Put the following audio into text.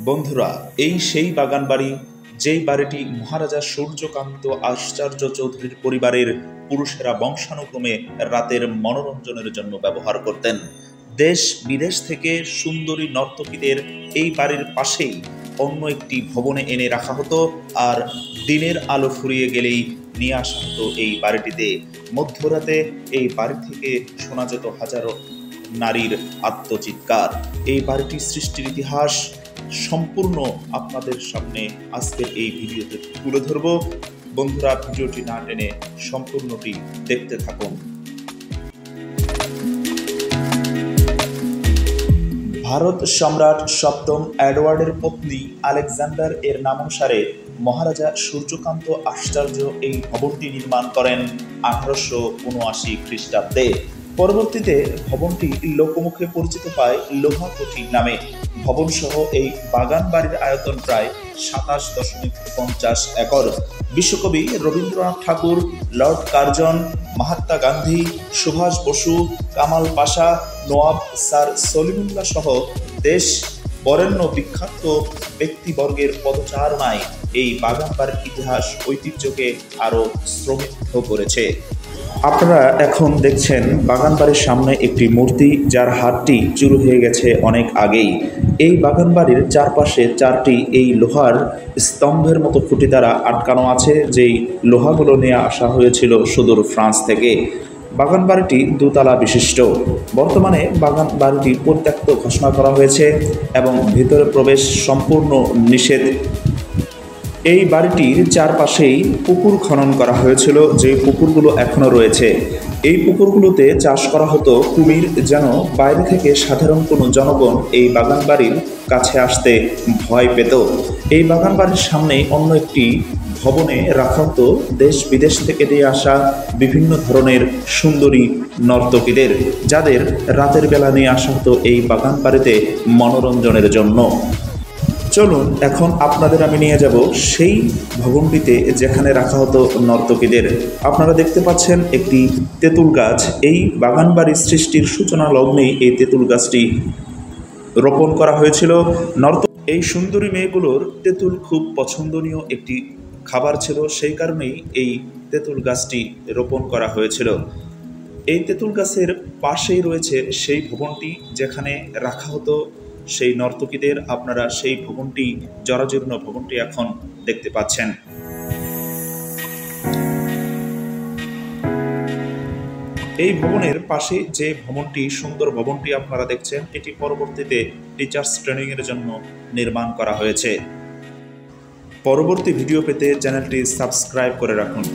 বন্ধুরা, এই সেই বাগান বাড়ি, যেই বাড়িটি মহারাজা সূর্যকান্ত আশ্চর্য চৌধুরীর পরিবারের পুরুষেরা বংশানুক্রমে রাতের মনোরঞ্জনের জন্য ব্যবহার করতেন। দেশ বিদেশ থেকে সুন্দরী নর্তকীদের এই বাড়ির পাশেই অন্য একটি ভবনে এনে রাখা হতো, আর দিনের আলো ফুরিয়ে গেলেই নিয়ে আসা হতো এই বাড়িটিতে। মধ্যরাতে এই বাড়ি থেকে শোনা যেত হাজারো নারীর আত্মচিৎকার। এই বাড়িটির সৃষ্টির ইতিহাস সম্পূর্ণ আপনাদের সামনে আজকের এই ভিডিওতে তুলে ধরব। বন্ধুরা, ভিডিওটি না টেনে সম্পূর্ণটি দেখতে থাকুন। ভারত সম্রাট সপ্তম এডওয়ার্ডের পত্নী আলেকজান্ডার এর নামানুসারে মহারাজা সূর্যকান্ত আশ্চর্য এই ভবনটি নির্মাণ করেন 1879 খ্রিস্টাব্দে। পরবর্তীতে ভবনটি লোকমুখে পরিচিত পায় লোহাকুঠি নামে। ভবন সহ এই বাগান বাড়ির আয়তন প্রায় 27.50 একর। বিশ্বকবি রবীন্দ্রনাথ ঠাকুর, লর্ড কার্জন, মহাত্মা গান্ধী, সুভাষ বসু, কামাল পাশা, নওয়াব স্যার সলিমুল্লাহ সহ দেশ বরেণ্য বিখ্যাত ব্যক্তিবর্গের পদচারণায় এই বাগান বাড়ির ইতিহাস ঐতিহ্যকে আরও সমৃদ্ধ করেছে। আপনারা এখন দেখছেন বাগান বাড়ির সামনে একটি মূর্তি, যার হাতটি চুরু হয়ে গেছে অনেক আগেই। এই বাগান বাড়ির চারপাশে 4টি এই লোহার স্তম্ভের মতো খুঁটি দ্বারা আটকানো আছে, যেই লোহাগুলো নিয়ে আসা হয়েছিল সুদূর ফ্রান্স থেকে। বাগান বাড়িটি দোতলা বিশিষ্ট। বর্তমানে বাগান বাড়িটি পরিত্যক্ত ঘোষণা করা হয়েছে এবং ভিতরে প্রবেশ সম্পূর্ণ নিষেধ। এই বাড়িটির চারপাশেই পুকুর খনন করা হয়েছিল, যে পুকুরগুলো এখনও রয়েছে। এই পুকুরগুলোতে চাষ করা হতো কুমির, যেন বাইরে থেকে সাধারণ কোনো জনগণ এই বাগান বাড়ির কাছে আসতে ভয় পেত। এই বাগান বাড়ির সামনে অন্য একটি ভবনে রাখা হতো দেশ বিদেশ থেকে দিয়ে আসা বিভিন্ন ধরনের সুন্দরী নর্তকীদের, যাদের রাতের বেলা নিয়ে আসা হতো এই বাগান বাড়িতে মনোরঞ্জনের জন্য। চলুন এখন আপনাদের আমি নিয়ে যাব সেই ভবনটিতে যেখানে রাখা হতো নর্তকীদের। আপনারা দেখতে পাচ্ছেন একটি তেঁতুল গাছ। এই বাগান বাড়ির সৃষ্টির সূচনা লগ্নেই এই তেঁতুল গাছটি রোপণ করা হয়েছিল। এই সুন্দরী মেয়েগুলোর তেঁতুল খুব পছন্দনীয় একটি খাবার ছিল, সেই কারণেই এই তেঁতুল গাছটি রোপণ করা হয়েছিল। এই তেঁতুল গাছের পাশেই রয়েছে সেই ভবনটি যেখানে রাখা হতো সেই নর্তকীদের। আপনারা সেই ভবনটি, জরাজীর্ণ ভবনটি এখন দেখতে পাচ্ছেন। এই ভবনের পাশে যে ভবনটি, সুন্দর ভবনটি আপনারা দেখছেন, এটি পরবর্তীতে টিচার্স ট্রেনিং এর জন্য নির্মাণ করা হয়েছে। পরবর্তী ভিডিও পেতে চ্যানেলটি সাবস্ক্রাইব করে রাখুন।